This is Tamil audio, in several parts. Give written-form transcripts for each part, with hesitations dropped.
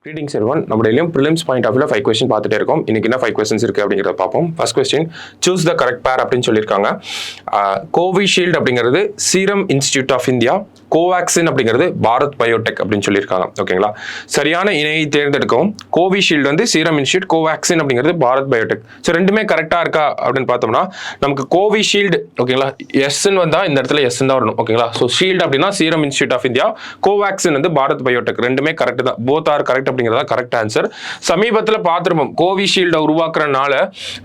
Greetings everyone. நம்ம டெய்லியும் prelims point of view 5 question பார்த்துட்டே இருக்கோம். இன்னைக்கு என்ன 5 questions இருக்கு அப்படிங்கறத பார்ப்போம். First question, choose the correct pair அப்படினு சொல்லிருக்காங்க. கோவிஷீல்ட் அப்படிங்கிறது Serum Institute of India, Covaxin அப்படிங்கிறது பாரத் பயோடெக் அப்படின்னு சொல்லியிருக்காங்க. ஓகேங்களா, சரியான இணையை தேர்ந்தெடுக்கவும். கோவிஷீல்டு வந்து சீரம் இன்ஸ்டிடியூட், கோவாக்சின் அப்படிங்கிறது பாரத் பயோடெக். ஸோ ரெண்டுமே கரெக்டா இருக்கா அப்படின்னு பார்த்தோம்னா நமக்கு கோவிஷீல்டு ஓகேங்களா, எஸ்ன்னு வந்தா இந்த இடத்துல எஸ் தான் வரணும். ஓகேங்களா, ஸோ ஷீல்டு அப்படின்னா Serum Institute of India, Covaxin வந்து பாரத் பயோடெக். ரெண்டுமே கரெக்ட் தான், போத் ஆர் கரெக்ட் அப்படிங்கிறதா கரெக்ட் ஆன்சர். சமீபத்தில் பார்த்துருப்போம், கோவிஷீல்டை உருவாக்குறதுனால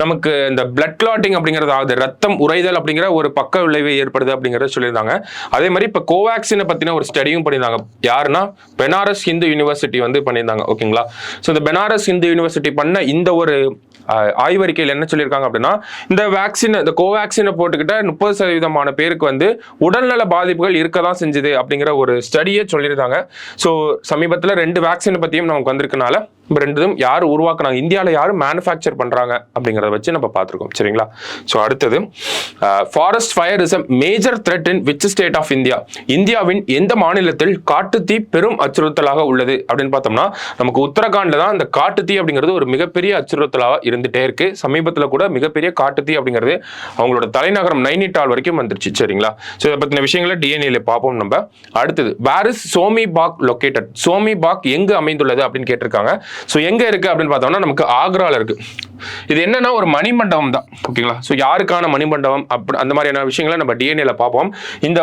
நமக்கு இந்த பிளட் கிளாட்டிங் அப்படிங்கிறது ஆகுது, ரத்தம் உறைதல் அப்படிங்கிற ஒரு பக்க விளைவு ஏற்படுது அப்படிங்கிறத சொல்லியிருந்தாங்க. அதே மாதிரி இப்போ கோவாக்சினை பத்தின ஒரு ஸ்டடியும் பண்ணியிருந்தாங்க. யாருன்னா பெனாரஸ் ஹிந்து யூனிவர்சிட்டி வந்து பண்ணியிருந்தாங்க. ஓகேங்களா, ஸோ இந்த பெனாரஸ் ஹிந்து யூனிவர்சிட்டி பண்ண இந்த ஒரு ஆய்வறிக்கையில் என்ன சொல்லியிருக்காங்க அப்படின்னா, இந்த வேக்சின், இந்த கோவேக்சினை போட்டுக்கிட்ட 30% பேருக்கு வந்து உடல்நல பாதிப்புகள் இருக்க தான் செஞ்சுது அப்படிங்கிற ஒரு ஸ்டடியே சொல்லியிருந்தாங்க. ஸோ சமீபத்தில் 2 வேக்சினை பற்றியும் நமக்கு வந்திருக்கனால இப்போ 2 யார் உருவாக்குனாங்க, இந்தியாவில் யார் மேனுஃபேக்சர் பண்ணுறாங்க அப்படிங்கிறத வச்சு நம்ம பார்த்துருக்கோம். சரிங்களா, ஸோ அடுத்தது, forest fire is a major threat in which state of India? இந்தியாவின் எந்த மாநிலத்தில் காட்டுத்தீ பெரும் அச்சுறுத்தலாக உள்ளது அப்படின்னு பார்த்தோம்னா நமக்கு உத்தரகாண்டில் தான் இந்த காட்டுத்தீ அப்படிங்கிறது ஒரு மிகப்பெரிய அச்சுறுத்தலாக இருந்துகிட்டே இருக்கு. சமீபத்தில் கூட மிகப்பெரிய காட்டுத்தீ அப்படிங்கிறது அவங்களோட தலைநகரம் நைனிடால் வரைக்கும் வந்துருச்சு. சரிங்களா, ஸோ இதை பற்றின விஷயங்களை டிஎன்ஏல பார்ப்போம் நம்ம. அடுத்தது, where is Somi Bagh located? சோமி பாக் எங்கு அமைந்துள்ளது அப்படின்னு கேட்டிருக்காங்க. ஸோ எங்க இருக்கு அப்படின்னு பார்த்தோம்னா நமக்கு ஆக்ரால இருக்கு. இது என்னன்னா ஒரு மணிமண்டபம் தான். ஓகேங்களா, ஸோ யாருக்கான மணிமண்டபம் அப்படி அந்த மாதிரியான விஷயங்களை நம்ம டிஎன்ஏல பார்ப்போம். இந்த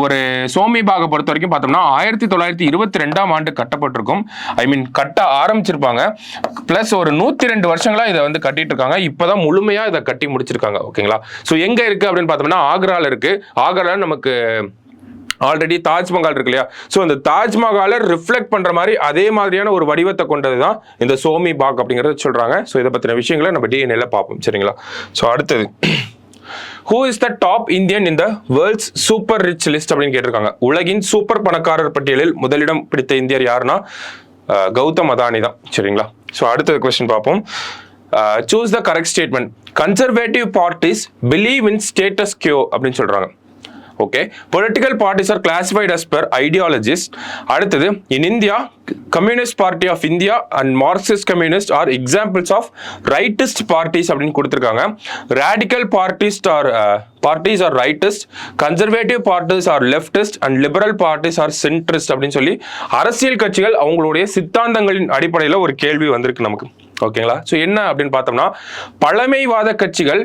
ஒரு சோமி பாகை பொறுத்த வரைக்கும் பார்த்தோம்னா 1922ஆம் ஆண்டு கட்டப்பட்டிருக்கும். ஐ மீன் கட்ட ஆரம்பிச்சிருப்பாங்க. பிளஸ் ஒரு 102 வருஷங்களா இதை வந்து கட்டிட்டு இருக்காங்க. இப்பதான் முழுமையா இதை கட்டி முடிச்சிருக்காங்க. ஓகேங்களா, ஸோ எங்க இருக்கு அப்படின்னு பார்த்தோம்னா ஆக்ரால இருக்கு. ஆக்ரால நமக்கு ஆல்ரெடி தாஜ்மஹால் இருக்கு இல்லையா, ஸோ அந்த தாஜ்மஹாலை ரிஃப்ளெக்ட் பண்ற மாதிரி அதே மாதிரியான ஒரு வடிவத்தை கொண்டது தான் இந்த சோமி பாக் அப்படிங்கிறத சொல்றாங்க. ஸோ இதை பற்றின விஷயங்களை நம்ம டிஎன்ஏல பார்ப்போம். சரிங்களா, ஸோ அடுத்தது, who is the top Indian in the world's super rich list அப்படின்னு கேட்டிருக்காங்க. உலகின் சூப்பர் பணக்காரர் பட்டியலில் முதலிடம் பிடித்த இந்தியர் யாருன்னா கௌதம் அதானி தான். சரிங்களா, ஸோ அடுத்தது கொஸ்டின் பார்ப்போம். Choose the correct statement. Conservative parties believe in status கியோ அப்படின்னு சொல்றாங்க. Okay, political parties are classified as per ideologies. அடுத்தது, in India Communist Party of India and Marxist Communist are examples of rightist parties அப்படின்னு கொடுத்துருக்காங்க. Radical parties are rightist, conservative parties are leftist and liberal parties are centrist அப்படின்னு சொல்லி அரசியல் கட்சிகள் அவங்களுடைய சித்தாந்தங்களின் அடிப்படையில் ஒரு கேள்வி வந்திருக்கு நமக்கு. ஓகேங்களா, ஸோ என்ன அப்படின்னு பார்த்தோம்னா பழமைவாத கட்சிகள்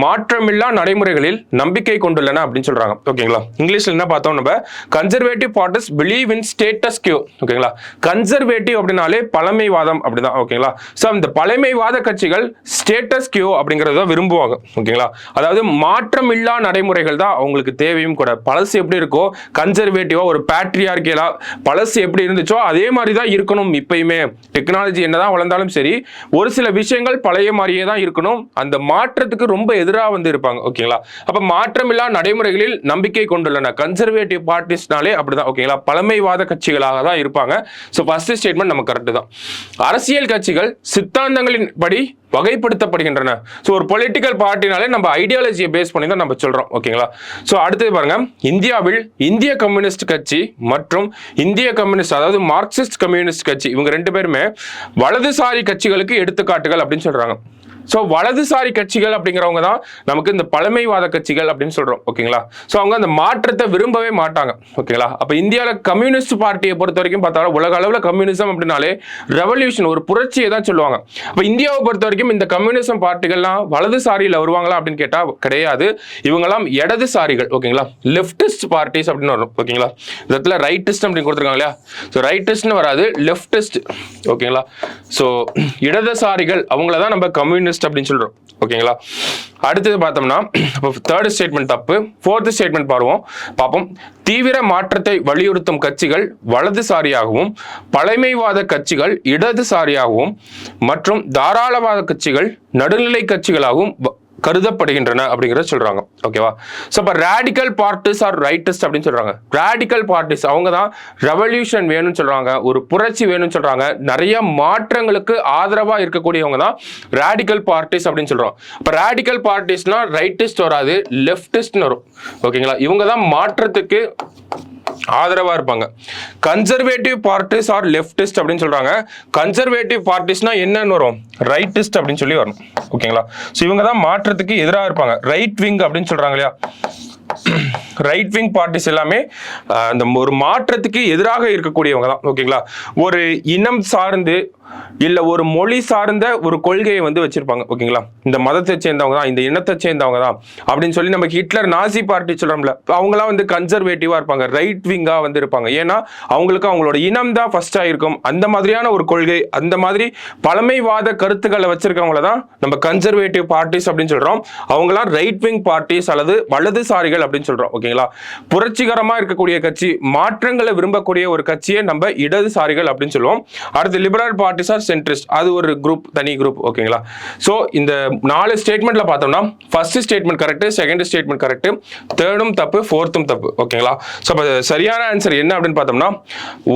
மாற்றமில்லா நடைமுறைகளில் நம்பிக்கை கொண்டுள்ளன அப்படின்னு சொல்றாங்க. ஓகேங்களா, இங்கிலீஷ்ல என்ன பார்த்தோம் நம்ம, conservative parties believe in status கியோ. ஓகேங்களா, கன்சர்வேட்டிவ் அப்படின்னாலே பழமைவாதம் அப்படிதான். ஓகேங்களா, ஸோ இந்த பழமைவாத கட்சிகள் ஸ்டேட்டஸ் கியோ அப்படிங்கறத விரும்புவாங்க. ஓகேங்களா, அதாவது மாற்றமில்லா நடைமுறைகள் தான் அவங்களுக்கு தேவையும் கூட. பழசு எப்படி இருக்கோ கன்சர்வேட்டிவா ஒரு பேட்ரியார்கியலா பழசு எப்படி இருந்துச்சோ அதே மாதிரி தான் இருக்கணும். இப்பயுமே டெக்னாலஜி என்னதான் வளர்ந்தாலும் சரி, ஒரு சில விஷயங்கள் பழைய மாதிரியே தான் இருக்கணும். அந்த மாற்றத்துக்கு ரொம்ப எதிராக வந்து இருப்பாங்க. ஓகேங்களா, அப்ப மாற்றமில்லா நடைமுறைகளில் நம்பிக்கை கொண்டுள்ளன கன்சர்வேட்டிவ் பார்ட்டிஸ்னாலே அப்படிதான். ஓகேங்களா, பழமைவாத கட்சிகளாக தான் இருப்பாங்க. ஸோ ஃபர்ஸ்ட் ஸ்டேட்மெண்ட் நம்ம கரெக்ட் தான். அரசியல் கட்சிகள் சித்தாந்தங்களின் படி வகைப்படுத்தப்படுகின்றன. ஸோ ஒரு பொலிட்டிக்கல் பார்ட்டினாலே நம்ம ஐடியாலஜியை பேஸ் பண்ணி தான் நம்ம சொல்றோம். ஓகேங்களா, ஸோ அடுத்தது பாருங்க, இந்தியாவில் இந்திய கம்யூனிஸ்ட் கட்சி மற்றும் இந்திய கம்யூனிஸ்ட் அதாவது மார்க்சிஸ்ட் கம்யூனிஸ்ட் கட்சி இவங்க 2 பேருமே வலதுசாரி கட்சிகளுக்கு எடுத்துக்காட்டுகள் அப்படின்னு சொல்றாங்க. ஸோ வலதுசாரி கட்சிகள் அப்படிங்கிறவங்க தான் நமக்கு இந்த பழமைவாத கட்சிகள் அப்படின்னு சொல்றோம். ஓகேங்களா, ஸோ அவங்க அந்த மாற்றத்தை விரும்பவே மாட்டாங்க. ஓகேங்களா, அப்போ இந்தியாவில் கம்யூனிஸ்ட் பார்ட்டியை பொறுத்த வரைக்கும் பார்த்தாலும் உலக அளவில் கம்யூனிசம் அப்படின்னாலே ரெவல்யூஷன், ஒரு புரட்சியை தான் சொல்லுவாங்க. அப்போ இந்தியாவை பொறுத்த வரைக்கும் இந்த கம்யூனிசம் பார்ட்டிகள்லாம் வலதுசாரியில் வருவாங்களா அப்படின்னு கேட்டால் கிடையாது. இவங்கெல்லாம் இடதுசாரிகள். ஓகேங்களா, லெஃப்டிஸ்ட் பார்ட்டிஸ் அப்படின்னு வரும். ஓகேங்களா, இதில் ரைட்டிஸ்ட் அப்படின்னு கொடுத்துருக்காங்க இல்லையா, ஸோ ரைட்டிஸ்ட்னு வராது, லெஃப்டிஸ்ட். ஓகேங்களா, ஸோ இடதுசாரிகள் அவங்கள தான் நம்ம கம்யூனிஸ்ட் அப்படின்னு சொல்றோம். ஓகேங்களா, அடுத்தது பார்த்தோம்னா தேர்ட் ஸ்டேட்மெண்ட் தப்பு. ஃபோர்த் ஸ்டேட்மெண்ட் பார்ப்போம். தீவிர மாற்றத்தை வலியுறுத்தும் கட்சிகள் வலதுசாரியாகவும், பழமைவாத கட்சிகள் இடதுசாரியாகவும் மற்றும் தாராளவாத கட்சிகள் நடுநிலை கட்சிகளாகவும் கருதப்படுகின்றன அப்படிங்கிறத சொல்றாங்க. ஓகேவா, ஸோ இப்போ ரேடிக்கல் பார்ட்டிஸ் ஆர் ரைட்டிஸ்ட் அப்படின்னு சொல்றாங்க. ரேடிக்கல் பார்ட்டிஸ் அவங்க தான் ரெவல்யூஷன் வேணும்னு சொல்றாங்க, ஒரு புரட்சி வேணும்னு சொல்றாங்க, நிறைய மாற்றங்களுக்கு ஆதரவா இருக்கக்கூடியவங்க தான் ரேடிக்கல் பார்ட்டிஸ் அப்படின்னு சொல்றோம். இப்போ ரேடிக்கல் பார்ட்டிஸ்னா ரைட்டிஸ்ட் வராது, லெஃப்டிஸ்ட்னு வரும். ஓகேங்களா, இவங்க தான் மாற்றத்துக்கு ஆதரவா இருப்பாங்க. கன்சர்வேட்டிவ் பார்ட்டிஸ் ஆர் லெஃப்டிஸ்ட் அப்படின்னு சொல்றாங்க. கன்சர்வேட்டிவ் பார்ட்டிஸ்னா என்னன்னு வரும்? ரைட்டிஸ்ட் அப்படின்னு சொல்லி வரும். ஓகேங்களா? ஸோ இவங்க தான் மாற்றத்துக்கு எதிராக இருப்பாங்க. ரைட் விங் அப்படின்னு சொல்றாங்க இல்லையா? ரைட் விங் பார்ட்டிஸ் எல்லாமே அந்த ஒரு மாற்றத்துக்கு எதிராக இருக்கக்கூடியவங்க தான். ஓகேங்களா? ஒரு இனம் சார்ந்து இல்ல ஒரு மொழி சார்ந்த ஒரு கொள்கையை வந்து வச்சிருப்பாங்க. ஓகேங்களா? இந்த மதத்தை சேர்ந்தவங்க தான், இந்த இனத்தை சேர்ந்தவங்க தான் அப்படின்னு சொல்லி நம்ம ஹிட்லர் நாசி பார்ட்டி சொல்றோம்ல, அவங்களாம் வந்து கன்சர்வேட்டிவா இருப்பாங்க, ரைட் விங்கா வந்து இருப்பாங்க. ஏன்னா அவங்களுக்கு அவங்களோட இனம் தான் ஃபர்ஸ்டா இருக்கும். அந்த மாதிரியான ஒரு கொள்கை, அந்த மாதிரி பழமைவாத கருத்துக்களை வச்சிருக்கவங்கள தான் நம்ம கன்சர்வேட்டிவ் பார்ட்டிஸ் அப்படின்னு சொல்றோம். அவங்களாம் ரைட் விங் பார்ட்டிஸ் அல்லது வலதுசாரிகள் அப்படின்னு சொல்றோம். ஓகேங்களா? புரட்சிகரமா இருக்கக்கூடிய கட்சி, மாற்றங்களை விரும்பக்கூடிய ஒரு கட்சியை நம்ம இடதுசாரிகள் அப்படின்னு சொல்லுவோம். அடுத்து லிபரல் பார்ட்டிஸ் ஆர் சென்ட்ரிஸ்ட், அது ஒரு குரூப், தனி குரூப். ஓகேங்களா? சோ இந்த 4 ஸ்டேட்மெண்ட்ல பார்த்தோம்னா first statement correct, second statement correct, தேர்டும் தப்பு, ஃபோர்த்தும் தப்பு. ஓகேங்களா? சோ சரியான ஆன்சர் என்ன அப்படின்னு பார்த்தோம்னா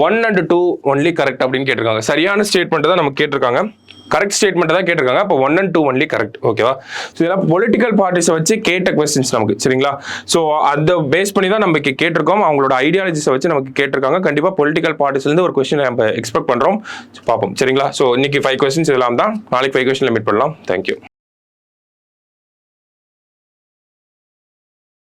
1 and 2 ஒன்லி கரெக்ட் அப்படின்னு கேட்டிருக்காங்க. சரியான ஸ்டேட்மெண்ட் தான் நமக்கு கேட்டிருக்காங்க, கரெக்ட் ஸ்டேட்மெண்ட் தான் கேட்டிருக்காங்க. அப்போ 1 and 2 ஒன்லி கரெக்ட். ஓகேவா? ஸோ இதெல்லாம் பொலிட்டிக்கல் பார்ட்டிஸை வச்சு கேட்ட கொஸ்டின்ஸ் நமக்கு. சரிங்களா? ஸோ அதை பேஸ் பண்ணி தான் நமக்கு கேட்டிருக்கோம். அவங்களோட ஐடியாலஜிஸை வச்சு நமக்கு கேட்டிருக்காங்க. கண்டிப்பாக பொலிட்டிக்கல் பார்ட்டிஸ்லேருந்து ஒரு கொஸ்டின் நம்ம எக்ஸ்பெக்ட் பண்ணுறோம். பார்ப்போம். சரிங்களா? ஸோ இன்னைக்கு 5 கொஸ்டின்ஸ் இதெல்லாம் தான். நாளைக்கு 5 கொஸ்டின்ல மீட் பண்ணலாம். தேங்க்யூ.